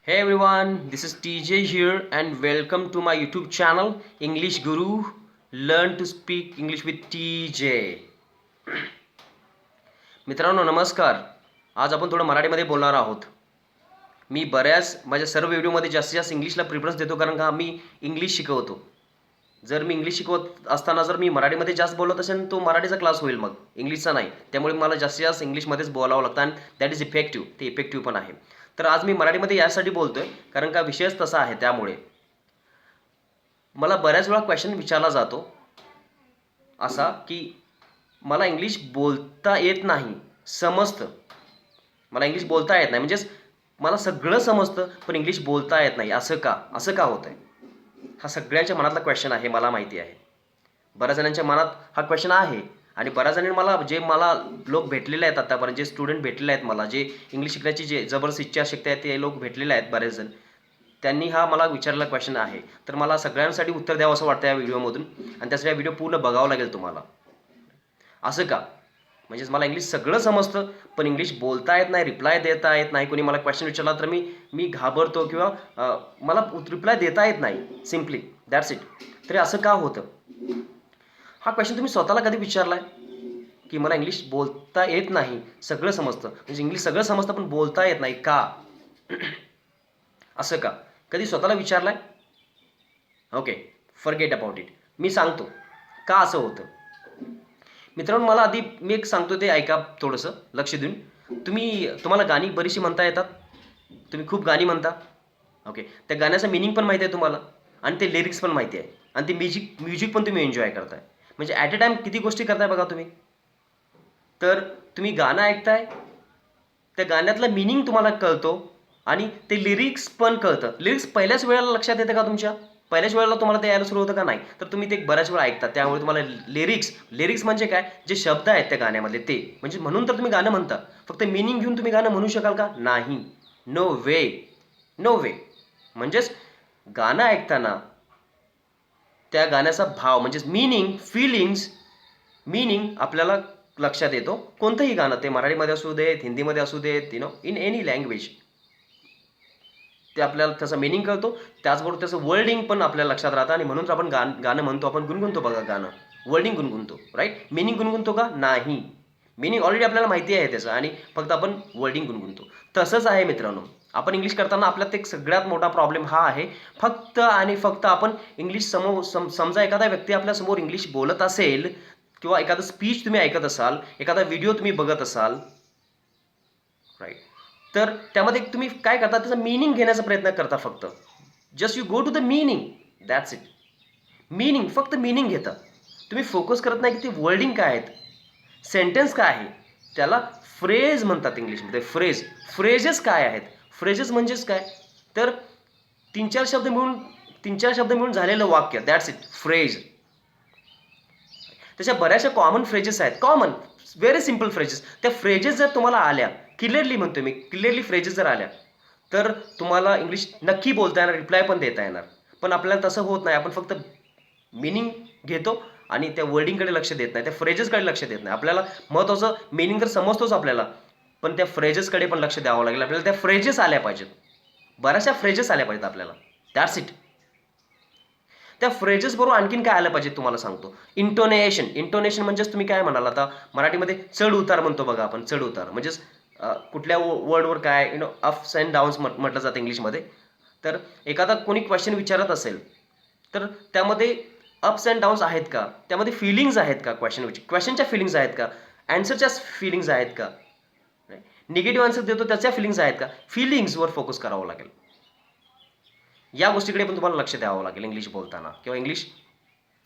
Hey everyone, this is TJ here and welcome to my YouTube channel English Guru. Learn to speak English with TJ. मित्रांनो नमस्कार. आज आपण थोडं मराठीमध्ये बोलणार आहोत. मी बऱ्याच माझ्या सर्व व्हिडिओमध्ये जास्तीत जास्त इंग्लिशला प्रिफरन्स देतो कारण का मी इंग्लिश शिकवतो. जर मी इंग्लिश शिकवत असताना जर मी मराठीमध्ये जास्त बोलत असेल तो मराठीचा क्लास होईल मग इंग्लिशचा नाही. त्यामुळे मला जास्तीत जास्त इंग्लिशमध्येच बोलावं लागतं आणि दॅट इज इफेक्टिव्ह. ते इफेक्टिव्ह पण आहे. तर आज मी मराठीमध्ये यासाठी बोलतोय कारण का विषयच तसा आहे. त्यामुळे मला बऱ्याच वेळा क्वेश्चन विचारला जातो असा की मला इंग्लिश बोलता येत नाही, समजतं, मला इंग्लिश बोलता येत नाही, म्हणजेच मला सगळं समजतं पण इंग्लिश बोलता येत नाही. असं का होतंय? हा सगळ्यांच्या मनातला क्वेश्चन आहे, मला माहिती आहे. बऱ्याच जणांच्या मनात हा क्वेश्चन आहे आणि बऱ्याच जणांनी मला लोक भेटलेले आहेत आतापर्यंत, जे स्टुडंट भेटलेले आहेत मला, जे इंग्लिश शिकण्याची जे जबरदस्त इच्छाशक्ती आहे ते लोक भेटलेले आहेत बरेच जण. त्यांनी हा मला विचारलेला क्वेश्चन आहे. तर मला सगळ्यांसाठी उत्तर द्यावं असं वाटतं या व्हिडिओमधून आणि त्यासाठी हा व्हिडिओ पूर्ण बघावं लागेल तुम्हाला. असं का? म्हणजेच मला इंग्लिश सगळं समजतं पण इंग्लिश बोलता येत नाही, रिप्लाय देता येत नाही. कोणी मला क्वेश्चन विचारला तर मी घाबरतो किंवा मला रिप्लाय देता येत नाही, सिम्पली दॅट्स इट. तरी असं का होतं? हा क्वेश्चन तुम्ही स्वतःला कधी विचारलाय की मला इंग्लिश बोलता येत नाही, सगळं समजतं, म्हणजे इंग्लिश सगळं समजतं पण बोलता येत नाही का? असं का? कधी स्वतःला विचारलाय? Okay, forget about it. मी सांगतो का असं होतं. मित्रांनो, मला आधी मी एक सांगतो ते ऐका थोडंसं लक्ष देऊन. तुम्हाला गाणी बरीचशी म्हणता येतात, तुम्ही खूप गाणी म्हणता. ओके, त्या गाण्याचं मिनिंग पण माहिती आहे तुम्हाला आणि ते लिरिक्स पण माहिती आहे आणि ते म्युझिक पण तुम्ही एन्जॉय करताय. म्हणजे ॲट अ टाइम किती गोष्टी करताय बघा तुम्ही. तर तुम्ही गाणं ऐकताय, त्या गाण्यातला मिनिंग तुम्हाला कळतो आणि ते लिरिक्स पण कळतं. लिरिक्स पहिल्याच वेळेला लक्षात येतं का तुमच्या? पहिल्याच वेळेला तुम्हाला ते यायला सुरू होतं का? नाही. तर तुम्ही ते बऱ्याच वेळा ऐकता, त्यामुळे तुम्हाला लिरिक्स म्हणजे काय, जे शब्द आहेत त्या गाण्यामधले ते, म्हणजे म्हणून तर तुम्ही गाणं म्हणता. फक्त मिनिंग घेऊन तुम्ही गाणं म्हणू शकाल का? नाही. नो वे, नो वे. म्हणजेच गाणं ऐकताना त्या गाण्याचा भाव म्हणजेच मीनिंग आपल्याला लक्षात येतो. कोणतंही गाणं, ते मराठीमध्ये असू देत, हिंदीमध्ये असू देत, इन एनी लँग्वेज, ते आपल्याला त्याचा मिनिंग कळतो. त्याचबरोबर त्याचं वर्डिंग पण आपल्याला लक्षात राहतं आणि म्हणून आपण गाणं म्हणतो, आपण गुणगुणतो बघा गाणं. वर्डिंग गुणगुणतो, राईट? मिनिंग गुणगुणतो का? नाही. मिनिंग ऑलरेडी आपल्याला माहिती आहे त्याचं आणि फक्त आपण वर्डिंग गुणगुणतो. तसंच आहे मित्रांनो, आपण इंग्लिश करताना आपल्यात एक सगळ्यात मोठा प्रॉब्लेम हा आहे, फक्त आणि फक्त आपण इंग्लिश समजा एखादा व्यक्ती आपल्यासमोर इंग्लिश बोलत असेल किंवा एखादं स्पीच तुम्ही ऐकत असाल, एखादा व्हिडिओ तुम्ही बघत असाल, राईट, तर त्यामध्ये तुम्ही काय करता, त्याचा मीनिंग घेण्याचा प्रयत्न करता. फक्त just you go to the meaning, that's it. Meaning, फक्त मीनिंग घेता. तुम्ही फोकस करत नाही की ते वर्डिंग काय आहेत, सेंटेन्स काय आहे. त्याला फ्रेज म्हणतात इंग्लिशमध्ये. फ्रेजेस काय आहेत? फ्रेजेस म्हणजेच काय, तर तीन चार शब्द मिळून झालेलं वाक्य, दॅट्स इट, फ्रेज. त्याच्या बऱ्याचशा कॉमन फ्रेजेस आहेत, कॉमन व्हेरी सिम्पल फ्रेजेस. त्या फ्रेजेस जर तुम्हाला आल्या, क्लिअरली म्हणतो मी, क्लिअरली फ्रेजेस जर आल्या, तर तुम्हाला इंग्लिश नक्की बोलता येणार, रिप्लाय पण देता येणार. पण आपल्याला तसं होत नाही. आपण फक्त मिनिंग घेतो आणि त्या वर्डिंगकडे लक्ष देत नाही, त्या फ्रेजेसकडे लक्ष देत नाही. आपल्याला महत्त्वाचं मिनिंग तर समजतोच आपल्याला, पण त्या फ्रेजेसकडे पण लक्ष द्यावं लागेल आपल्याला. त्या फ्रेजेस आल्या पाहिजेत, बऱ्याचशा फ्रेजेस आल्या पाहिजेत आपल्याला, दॅट्स इट. त्या फ्रेजेस बरोबर आणखीन काय आलं पाहिजे तुम्हाला सांगतो. इंटोनेशन म्हणजेच तुम्ही काय म्हणाल आता, मराठीमध्ये चढ उतार म्हणतो बघा आपण. चढ उतार म्हणजेच कुठल्या वर्डवर काय अप्स अँड डाऊन्स म्हटलं जातं इंग्लिशमध्ये. तर एखादा कोणी क्वेश्चन विचारत असेल तर त्यामध्ये अप्स अँड डाऊन्स आहेत का, त्यामध्ये फिलिंग्स आहेत का, क्वेश्चनच्या फिलिंग्स आहेत का, अँसरच्या फिलिंग्स आहेत का, निगेटिव्ह आन्सर देतो त्याच्या फिलिंग्स आहेत का, फिलिंग्सवर फोकस करावं लागेल. या गोष्टीकडे पण तुम्हाला लक्ष द्यावं लागेल इंग्लिश बोलताना किंवा इंग्लिश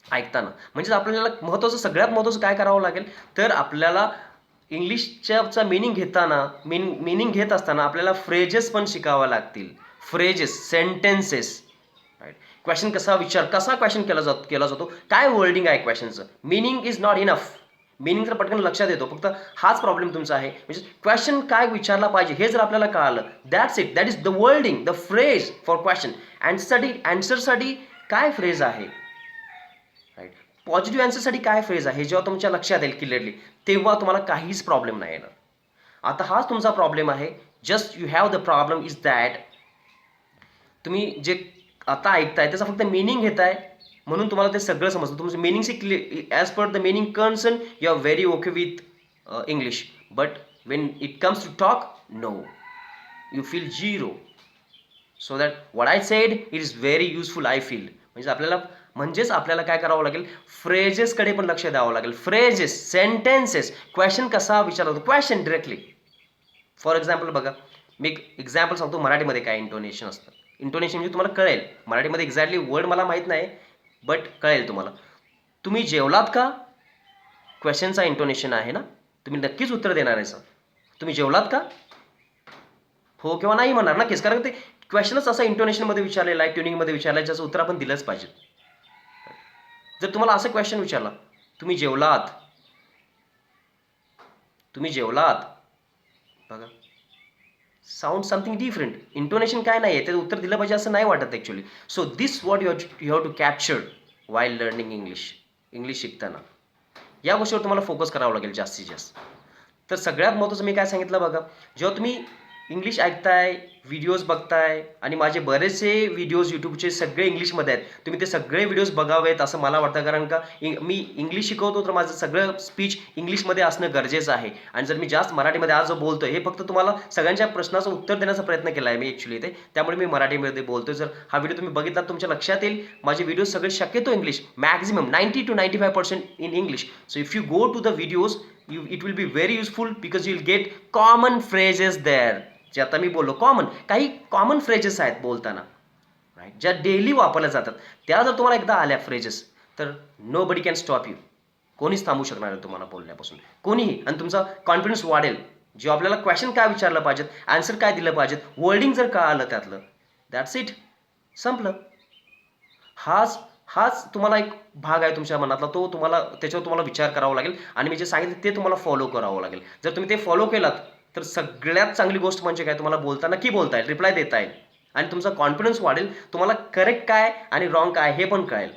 ऐकताना. म्हणजे आपल्याला सगळ्यात महत्त्वाचं काय करावं लागेल, तर आपल्याला इंग्लिशच्या मिनिंग घेत असताना आपल्याला फ्रेजेस पण शिकाव्या लागतील. Phrases, sentences, right. कसा क्वेश्चन केला जातो, काय वर्डिंग आहे क्वेश्चनचं. Meaning is not enough. Meaning तर पटकन लक्षात येतो, फक्त हाच प्रॉब्लेम तुमचा आहे. म्हणजे क्वेश्चन काय विचारला पाहिजे हे जर आपल्याला कळालं, that's it, that is the wording, the phrase for question. अँसरसाठी काय फ्रेज आहे, राईट. पॉझिटिव्ह अँसरसाठी काय फ्रेज आहे, जेव्हा तुमच्या लक्षात येईल क्लिअरली, तेव्हा तुम्हाला काहीच प्रॉब्लेम नाही येणार. आता हाच तुमचा प्रॉब्लेम आहे. Just you have the problem is that तुम्ही जे आता ऐकताय त्याचा फक्त मिनिंग घेताय म्हणून तुम्हाला ते सगळं समजतं. तुमचं meaning as per the meaning concern you are very okay with English, but when it comes to talk, no, you feel zero. So that what I said it is very useful I feel. म्हणजेच आपल्याला काय करावं लागेल, फ्रेजेसकडे पण लक्ष द्यावं लागेल. Phrases, sentences, question कसा विचारला जातो, क्वेश्चन डिरेक्टली. फॉर एक्झाम्पल बघा, मी एक एक्झाम्पल सांगतो मराठीमध्ये काय इंटोनेशन असतं. इंटोनेशन म्हणजे तुम्हाला कळेल, मराठीमध्ये एक्झॅक्टली वर्ड मला माहीत नाही, बट कळेल तुम्हाला. तुम्ही जेवलात का, क्वेश्चनचा इंटोनेशन आहे ना, तुम्ही नक्कीच उत्तर देणार आहे सर. तुम्ही जेवलात का, हो किंवा नाही म्हणणार नक्कीच, कारण ते क्वेश्चनच असा इंटोनेशनमध्ये विचारलेला आहे, ट्युनिंगमध्ये विचारलं आहे, ज्याचं उत्तर आपण दिलंच पाहिजे. जर तुम्हाला असं क्वेश्चन विचारला, तुम्ही जेवलात, तुम्ही जेवलात, बघा साऊंड समथिंग डिफरंट. इंटोनेशन काय नाही आहे, ते उत्तर दिलं पाहिजे असं नाही वाटत actually. So this what you have to capture while learning English शिकताना. या गोष्टीवर तुम्हाला फोकस करावं लागेल जास्तीत जास्त. तर सगळ्यात महत्त्वाचं मी काय सांगितलं बघा, जेव्हा तुम्ही इंग्लिश ऐकताय, व्हिडिओज बघताय, आणि माझे बरेचसे व्हिडिओज यूट्यूबचे सगळे इंग्लिशमध्ये आहेत, तुम्ही ते सगळे व्हिडिओज बघावेत असं मला वाटतं. कारण का मी इंग्लिश शिकवतो, तर माझं सगळं स्पीच इंग्लिशमध्ये असणं गरजेचं आहे. आणि जर मी जास्त मराठीमध्ये आज जो बोलतो हे फक्त तुम्हाला सगळ्यांच्या प्रश्नाचं उत्तर देण्याचा प्रयत्न केला आहे मी ॲक्च्युली इथे, त्यामुळे मी मराठीमध्ये बोलतो. जर हा व्हिडिओ तुम्ही बघितला तुमच्या लक्षात येईल, माझे व्हिडिओ सगळे शक्यतो English, maximum 90 to 95% in English. So if you go to the videos, it will be very useful, because you will get common phrases there. जे आता मी बोललो कॉमन, काही कॉमन फ्रेजेस आहेत बोलताना, राईट, ज्या डेली वापरल्या जातात. त्या जर तुम्हाला एकदा आल्या फ्रेजेस, तर nobody can stop you. कोणीच थांबू शकणार नाही तुम्हाला बोलण्यापासून, कोणीही. आणि तुमचा कॉन्फिडन्स वाढेल. जे आपल्याला क्वेश्चन काय विचारलं पाहिजेत, आन्सर काय दिलं पाहिजेत, वर्डिंग जर का आलं त्यातलं, दॅट्स इट, संपलं. हाच तुम्हाला एक भाग आहे तुमच्या मनातला, तो त्याच्यावर तुम्हाला विचार करावा लागेल. आणि मी जे सांगितलं ते तुम्हाला फॉलो करावं लागेल. जर तुम्ही ते फॉलो केलात, तर सगळ्यात चांगली गोष्ट म्हणजे काय, तुम्हाला बोलताना की बोलता येईल, रिप्लाय देता येईल, आणि तुमचा कॉन्फिडन्स वाढेल. तुम्हाला करेक्ट काय आणि रॉंग काय हे पण कळेल.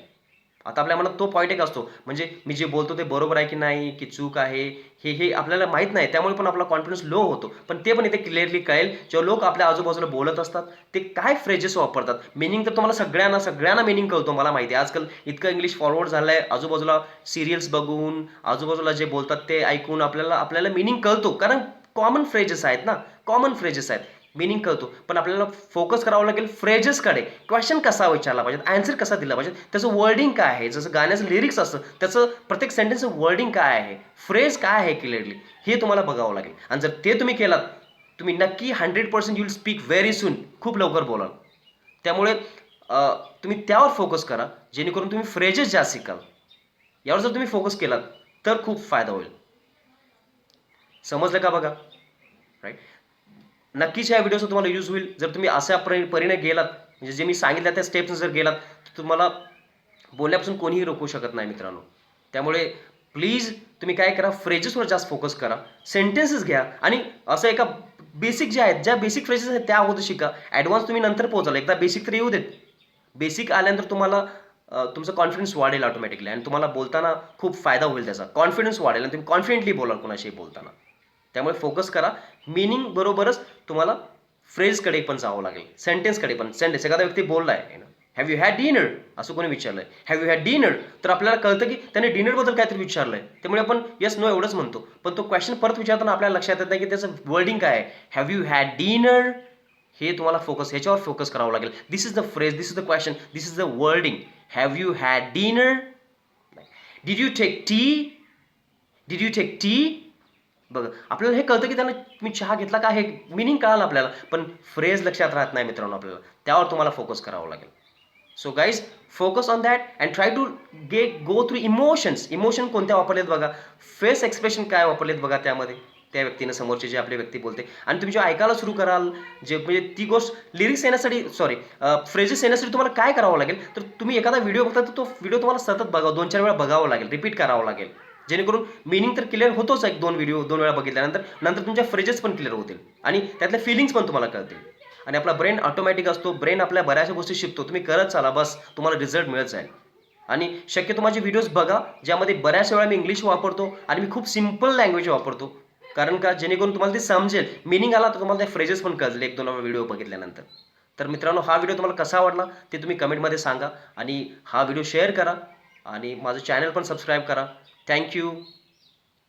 आता आपल्या मनात तो पॉईंट एक असतो, म्हणजे मी जे बोलतो ते बरोबर आहे की नाही, की चूक आहे, हे आपल्याला माहीत नाही, त्यामुळे पण आपला कॉन्फिडन्स लो होतो. पण ते पण इथे क्लिअरली कळेल जेव्हा लोक आपल्या आजूबाजूला बोलत असतात, ते काय फ्रेजेस वापरतात. मिनिंग तर तुम्हाला सगळ्यांना मिनिंग कळतो, मला माहिती आहे. आजकाल इतकं इंग्लिश फॉरवर्ड झालं आहे, आजूबाजूला सिरियल्स बघून, आजूबाजूला जे बोलतात ते ऐकून आपल्याला मिनिंग कळतो, कारण कॉमन फ्रेजेस आहेत ना, कॉमन फ्रेजेस आहेत, मिनिंग कळतो. पण आपल्याला फोकस करावं लागेल फ्रेजेसकडे. क्वेश्चन कसा विचारला पाहिजे, आन्सर कसा दिला पाहिजे, त्याचं वर्डिंग काय आहे. जसं गाण्याचं लिरिक्स असतं, त्याचं प्रत्येक सेंटेन्सचं वर्डिंग काय आहे, फ्रेज काय आहे क्लिअरली, हे तुम्हाला बघावं लागेल. आणि जर ते तुम्ही केलात, तुम्ही नक्की 100% you will speak very soon, खूप लवकर बोलाल. त्यामुळे तुम्ही त्यावर फोकस करा, जेणेकरून तुम्ही फ्रेजेस जास्त शिकाल. यावर जर तुम्ही फोकस केलात तर खूप फायदा होईल. समजलं का बघा, राईट. नक्कीच या व्हिडिओचा तुम्हाला यूज होईल. जर तुम्ही अशा परीने गेलात, म्हणजे जे मी सांगितलं त्या स्टेप्स जर गेलात, तर तुम्हाला बोलण्यापासून कोणीही रोखू शकत नाही मित्रांनो. त्यामुळे प्लीज तुम्ही काय करा, फ्रेजेसवर जास्त फोकस करा, सेंटेन्सेस घ्या, आणि असं एका बेसिक जे आहेत, ज्या बेसिक फ्रेजेस आहेत त्या अगोदर शिका. ॲडव्हान्स तुम्ही नंतर पोहोचाल, एकदा बेसिक तर येऊ देत. बेसिक आल्यानंतर तुम्हाला तुमचा कॉन्फिडन्स वाढेल ऑटोमॅटिकली, आणि तुम्हाला बोलताना खूप फायदा होईल त्याचा. कॉन्फिडन्स वाढेल आणि तुम्ही कॉन्फिडेंटली बोलाल कोणाशीही बोलताना. त्यामुळे फोकस करा. मिनिंग बरोबरच तुम्हाला फ्रेजकडे पण जावं लागेल, सेंटेन्सकडे पण. सेंटेन्स, एखादा व्यक्ती बोललाय, हॅव यू हॅड डिनर, असं कोणी विचारलंय, हॅव यू हॅड डिनर, तर आपल्याला कळतं की त्याने डिनरबद्दल काहीतरी विचारलंय, त्यामुळे आपण येस नो एवढंच म्हणतो. पण तो क्वेश्चन परत विचारताना आपल्याला लक्षात येत नाही की त्याचं वर्डिंग काय आहे. हॅव यू हॅड डिनर, हे तुम्हाला ह्याच्यावर फोकस करावं लागेल. This is the phrase, this is the question, this is the wording. Have you had dinner, did you take tea, did you take tea. बघा, आपल्याला हे कळतं की त्यानं तुम्ही चहा घेतला का, हे मिनिंग कळालं आपल्याला, पण फ्रेज लक्षात राहत नाही मित्रांनो आपल्याला. त्यावर तुम्हाला फोकस करावं लागेल. So guys, focus on that and try to go through emotions. Emotion कोणत्या वापरलेत बघा, फेस एक्सप्रेशन काय वापरलेत बघा त्यामध्ये, त्या व्यक्तीनं, समोरचे जे आपली व्यक्ती बोलते. आणि तुम्ही जेव्हा ऐकायला सुरू कराल, जे म्हणजे ती गोष्ट लिरिक्स येण्यासाठी, फ्रेजेस येण्यासाठी तुम्हाला काय करावं लागेल, तर तुम्ही एखादा व्हिडिओ बघता, तर तो व्हिडिओ तुम्हाला सतत बघावं, 2-4 वेळा बघावं लागेल, रिपीट करावं लागेल, जेणेकरून मिनिंग तर क्लिअर होतोच. 1-2 व्हिडिओ 2 वेळा बघितल्यानंतर तुमच्या फ्रेजेस पण क्लिअर होतील, आणि त्यातल्या फिलिंग्स पण तुम्हाला कळतील. आणि आपला ब्रेन ऑटोमॅटिक असतो, ब्रेन आपल्या बऱ्याचशा गोष्टी शिकतो. तुम्ही करत चाला, बस तुम्हाला रिझल्ट मिळत जाईल. आणि शक्यतो माझे व्हिडिओज बघा, ज्यामध्ये बऱ्याच वेळा मी इंग्लिश वापरतो, आणि मी खूप सिम्पल लँग्वेज वापरतो. कारण का, जेणेकरून तुम्हाला ते समजेल, मिनिंग आला तर तुम्हाला त्या फ्रेजेस पण कळतील 1-2 व्हिडिओ बघितल्यानंतर. तर मित्रांनो, हा व्हिडिओ तुम्हाला कसा आवडला ते तुम्ही कमेंटमध्ये सांगा आणि हा व्हिडिओ शेअर करा आणि माझं चॅनल पण सबस्क्राईब करा. Thank you.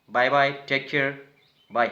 Bye bye. Take care. Bye.